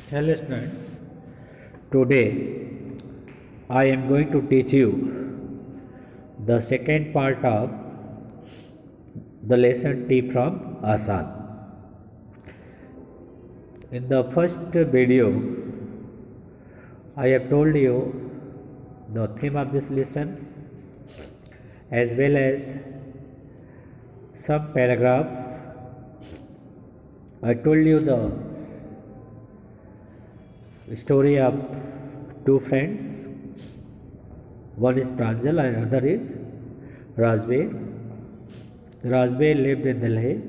Hello student, today I am going to teach you the second part of the lesson T from Asal. In the first video, I have told you the theme of this lesson as well as some paragraph. I told you the story of two friends. One is Pranjal and another is Rajbir. Rajbir lived in Delhi,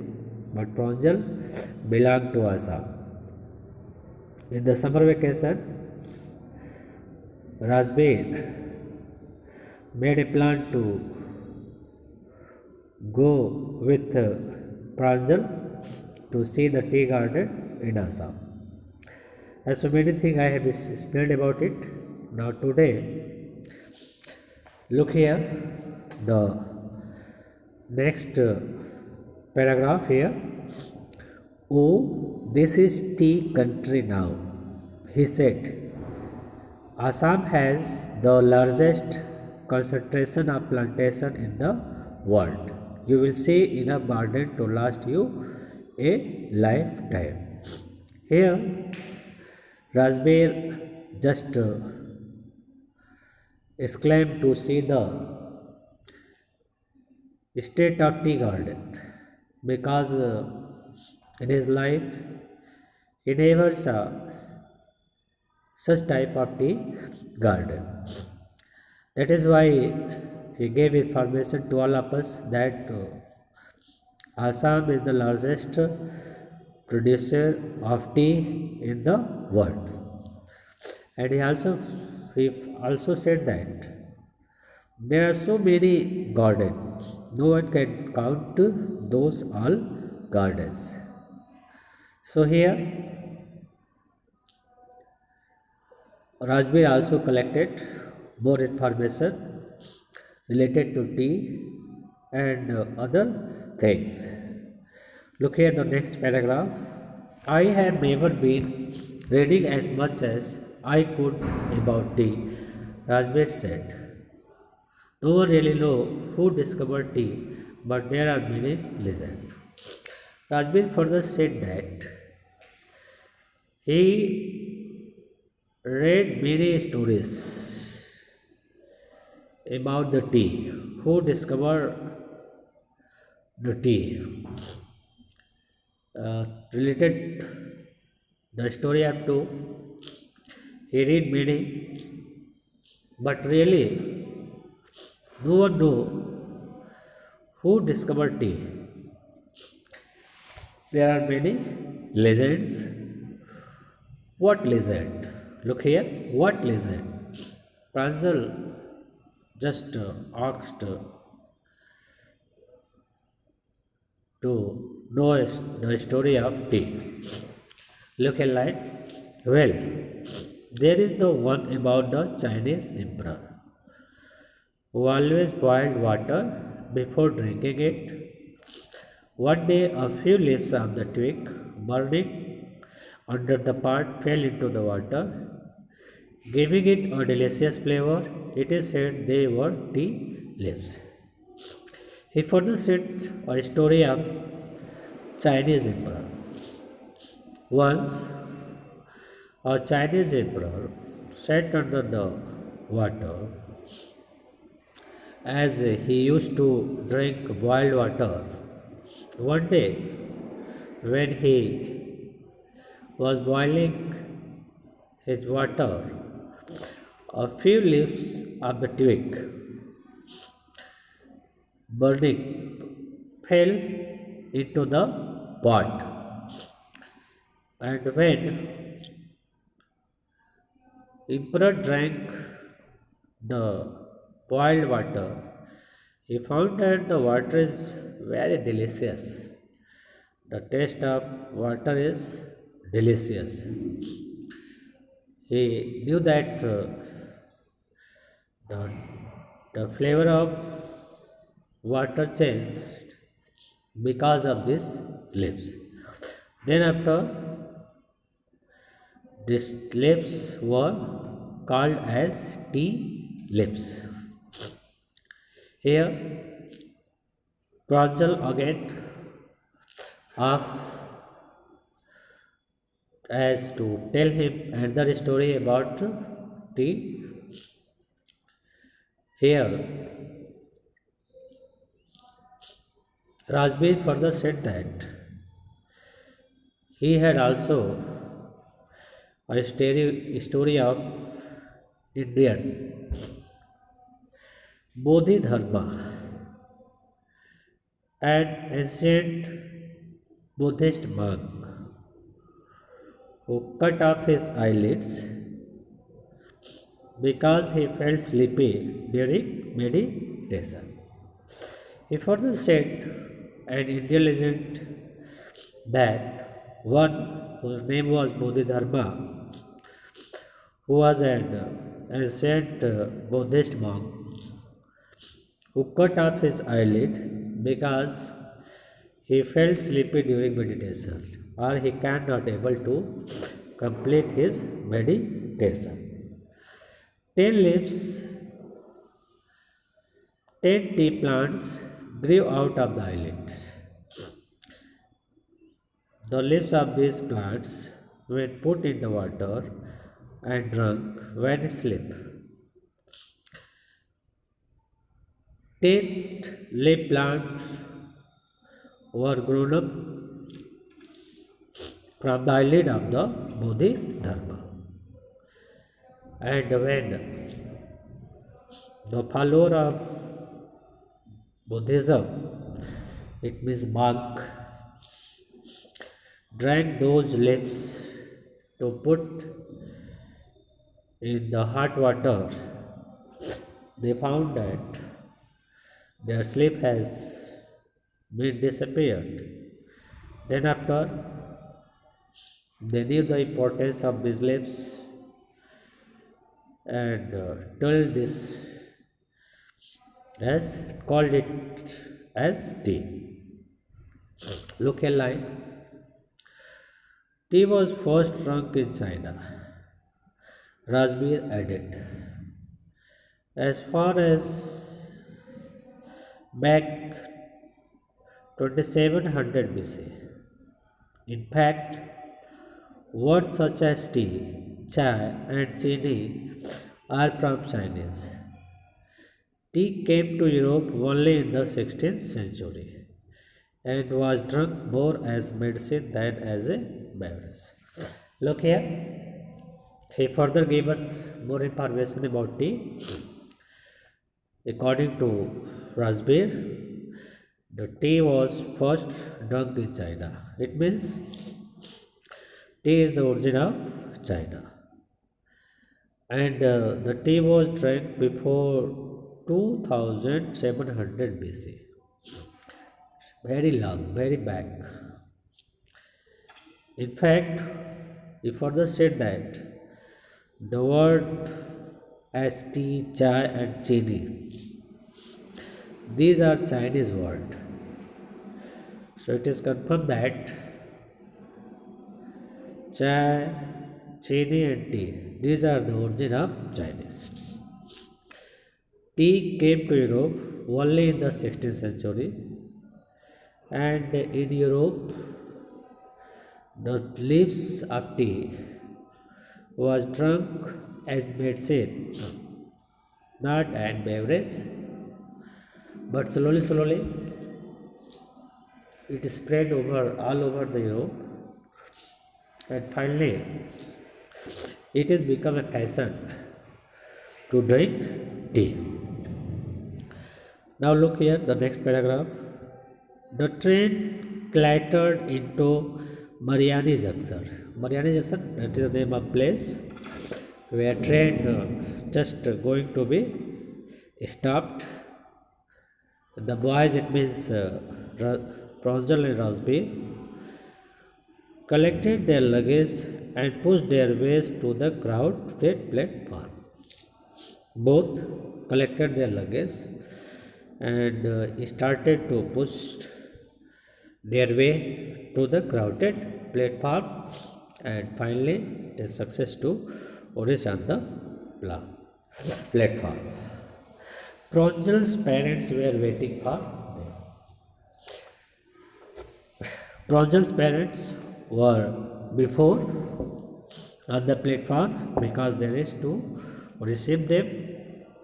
but Pranjal belonged to Assam. In the summer vacation, Rajbir made a plan to go with Pranjal to see the tea garden in Assam. As so many things I have explained about it. Now today, look here, the next paragraph here. Oh, this is tea country now, he said. Assam has the largest concentration of plantation in the world. You will see enough garden to last you a lifetime. Here, Rajbir just exclaimed to see the state of tea garden because in his life he never saw such type of tea garden. That is why he gave information to all of us that Assam is the largest producer of tea in the world. And he also said that there are so many gardens, no one can count those all gardens. So here Rajbir also collected more information related to tea and other things. Look here the next paragraph. I have never been reading as much as I could about tea, Rajbir said. No one really knows who discovered tea, but there are many legends. Rajbir further said that he read many stories about the tea, who discovered the tea. Related the story up to he read many, but really no one know who discovered tea. There are many legends. What legend? Look here. What legend? Pranjal just asked to know the story of tea. Look at line. Well, there is the one about the Chinese emperor who always boiled water before drinking it. One day, a few leaves of the twig burning under the pot fell into the water, giving it a delicious flavor. It is said they were tea leaves. He further said a story of Chinese emperor. Once, a Chinese emperor sat under the water as he used to drink boiled water. One day, when he was boiling his water, a few leaves of the twig burning fell into the pot, and when emperor drank the boiled water, he found that the water is very delicious. The taste of water is delicious. He knew that the, the flavor of water changed because of these leaves. Then after These lips were called as tea lips. Here, Pranjal again asks as to tell him another story about tea. Here, Rajbir further said that he had also a story of Indian Bodhidharma, an ancient Buddhist monk who cut off his eyelids because he felt sleepy during meditation. He further said an Indian legend that one whose name was Bodhidharma, who was an ancient Buddhist monk, who cut off his eyelid because he felt sleepy during meditation or he cannot able to complete his meditation. 10 leaves, 10 tea plants grew out of the eyelids. The leaves of these plants, when put in the water and drunk when asleep, 10 leaf plants were grown up from the eyelid of the Bodhidharma. And when the follower of Buddhism, it means monk, drank those leaves to put in the hot water, they found that their sleep has been disappeared. Then after they knew the importance of these leaves and told this as called it as tea. Look a line. Tea was first drunk in China. Rajbir added. As far as back 2700 BC. In fact, words such as tea, chai, and chini are from Chinese. Tea came to Europe only in the 16th century and was drunk more as medicine than as a beverage. Look here, he further gave us more information about tea. According to Rajbir, the tea was first drunk in China. It means tea is the origin of China. And the tea was drank before 2700 BC. Very long, very back. In fact, he further said that the word as tea, chai, and chini, these are Chinese words. So it is confirmed that chai, chini, and tea, these are the origin of Chinese. Tea came to Europe only in the 16th century, and in Europe, the leaves of tea was drunk as medicine, not as beverage, but slowly it spread all over the Europe, and finally it has become a fashion to drink tea. Now look here, the next paragraph. The train clattered into Mariani Junction. Mariani Junction, that is the name of place where train just going to be stopped. The boys, it means Pranjal and Rajbir, collected their luggage and pushed their ways to the crowded platform. Both collected their luggage and started to push their way to the crowded platform and finally it is success to reach on the platform. Pranjal's parents were waiting for them. Pranjal's parents were before on the platform because they reached to receive them.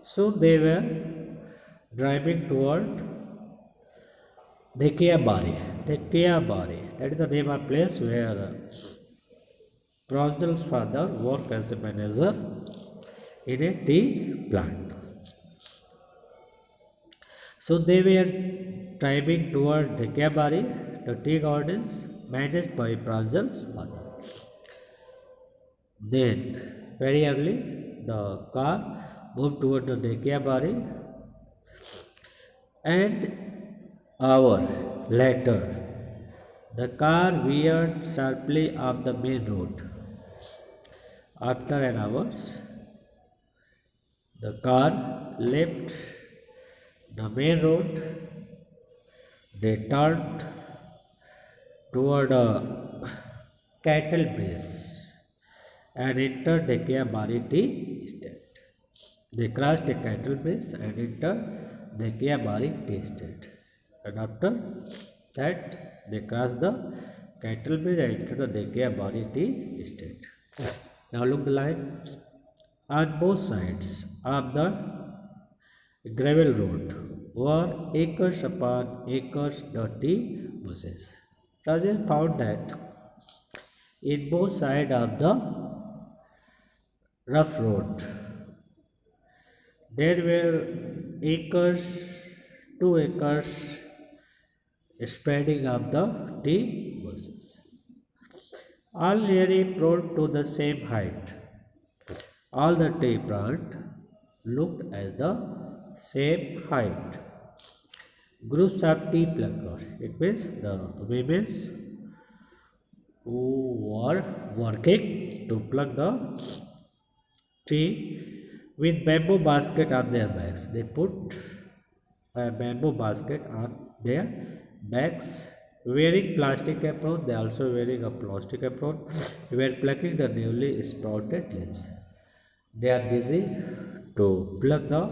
So they were driving toward Dekiabari. Dekiabari, that is the name of place where Pranjal's father worked as a manager in a tea plant. So they were driving toward Dekiabari, the tea gardens managed by Pranjal's father. Then, very early, the car moved toward the Dekiabari, and hour later, the car veered sharply off the main road. After an hour, the car left the main road. They turned toward a cattle bridge and entered the Kiabari tea estate. They crossed the cattle bridge and entered the Kiabari tea estate. And after that, they crossed the cattle bridge and entered the Kiabari tea estate. Now look the line. On both sides of the gravel road were acres upon acres dirty bushes. Rajan found that in both sides of the rough road there were acres, 2 acres spreading of the tea bushes, all nearly brought to the same height. All the tea plant looked as the same height. Groups of tea pluckers, it means the women who were working to pluck the tea with bamboo basket on their backs. They put a bamboo basket on their backs. Wearing plastic apron, they also wearing a plastic apron. They were plucking the newly sprouted leaves. They are busy to pluck the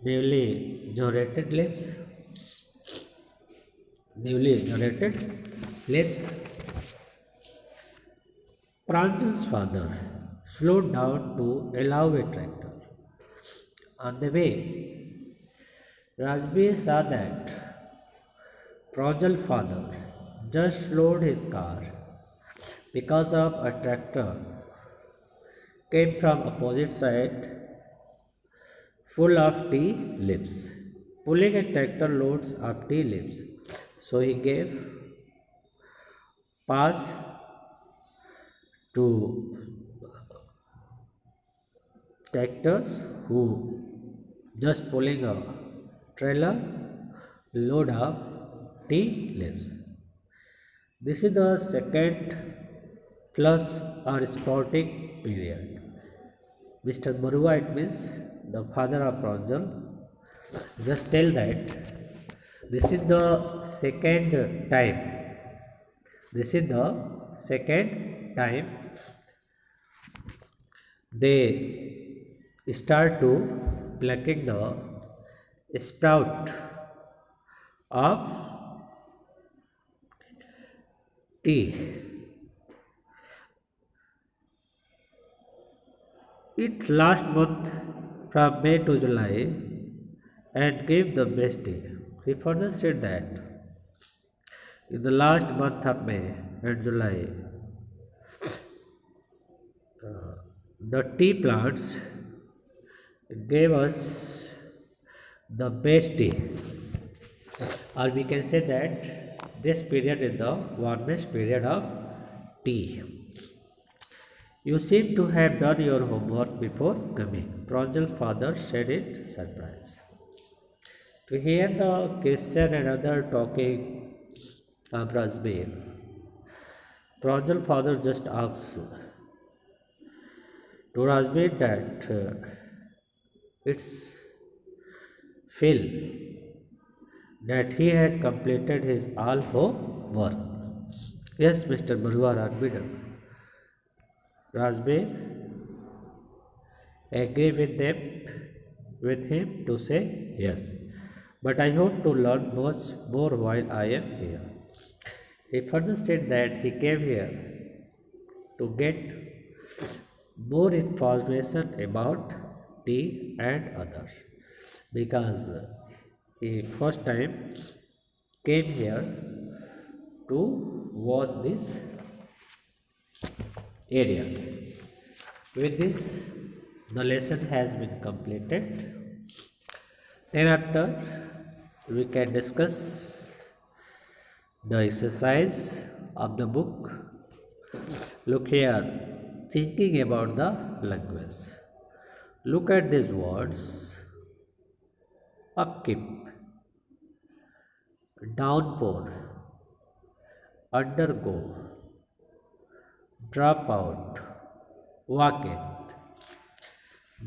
newly generated leaves. Pranjal's father slowed down to allow a tractor. On the way, Rajbir saw that Pranjal's father just slowed his car because of a tractor came from opposite side full of tea leaves, pulling a tractor loads of tea leaves. So he gave pass to tractors who just pulling a trailer load of tea leaves. This is the second plus or sprouting period. Mr. Barua, it means the father of Pranjal, just tell that this is the second time. This is the second time they start to plucking the sprout of tea. It last month from May to July and gave the best tea. He further said that in the last month of May and July, the tea plants gave us the best tea, or we can say that this period is the warmest period of tea. You seem to have done your homework before coming, Pranjal's father said in surprise. To hear the question and other talking of Rajbir, Pranjal's father just asked to Rajbir that it's feel that he had completed his all homework. Yes, Mr. Barua Rajbir. Rajbir agree with them with him to say yes. But I hope to learn much more while I am here. He further said that he came here to get more information about tea and others because he first time came here to watch these areas. With this, the lesson has been completed. Thereafter, we can discuss the exercise of the book. Look here, thinking about the language. Look at these words: upkeep, downpour, undergo, drop out, walk in.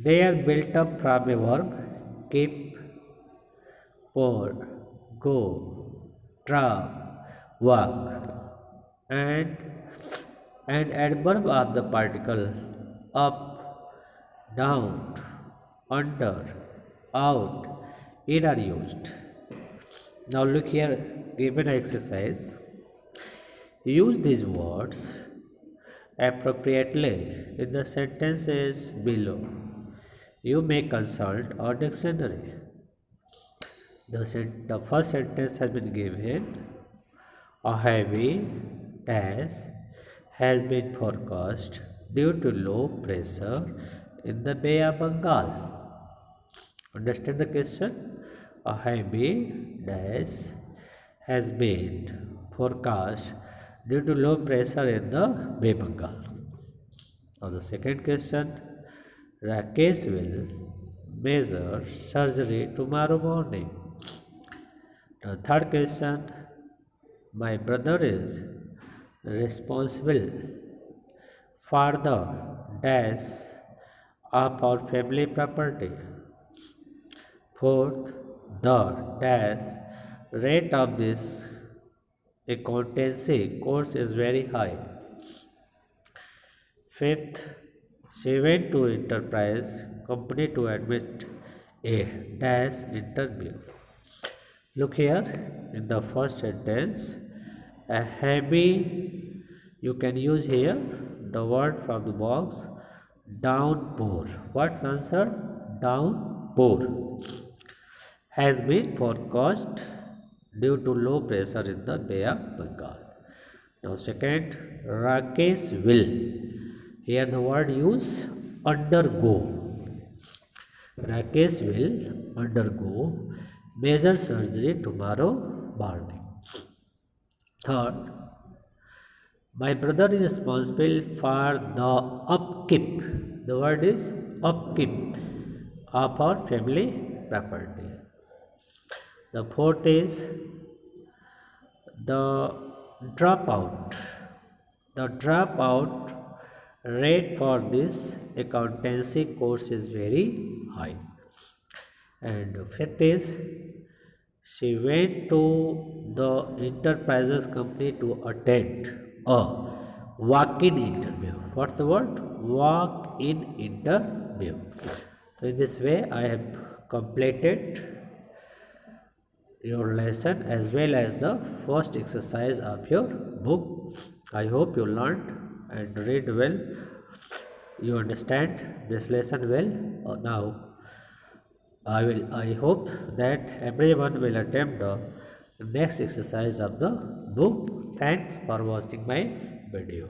They are built up from a verb: keep, pour, go, drop, walk, and an adverb of the particle up, down, under, out, in are used. Now look here, given exercise. Use these words appropriately in the sentences below. You may consult our dictionary. The first sentence has been given: a heavy dash has been forecast due to low pressure in the Bay of Bengal. Understand the question? A heavy dash has been forecast due to low pressure in the Bay of Bengal. Now the second question: Rakesh will measure surgery tomorrow morning. The third question: my brother is responsible for the dash of our family property. Fourth, the dash rate of this accountancy course is very high. Fifth, she went to enterprise company to admit a dash interview. Look here, in the first sentence, a heavy, you can use here the word from the box, downpour. What's answer? Downpour has been forecast due to low pressure in the Bay of Bengal. Now second, Rakesh will. Here the word use undergo. Rakesh will undergo major surgery tomorrow morning. Third, my brother is responsible for the upkeep. The word is upkeep of our family property. The fourth is the dropout. The dropout rate for this accountancy course is very high. And fifth is she went to the enterprises company to attend a walk-in interview. What's the word? Walk-in interview. So in this way I have completed your lesson as well as the first exercise of your book. I hope you learned and read well. You understand this lesson well. Now I hope that everyone will attempt the next exercise of the book. Thanks for watching my video.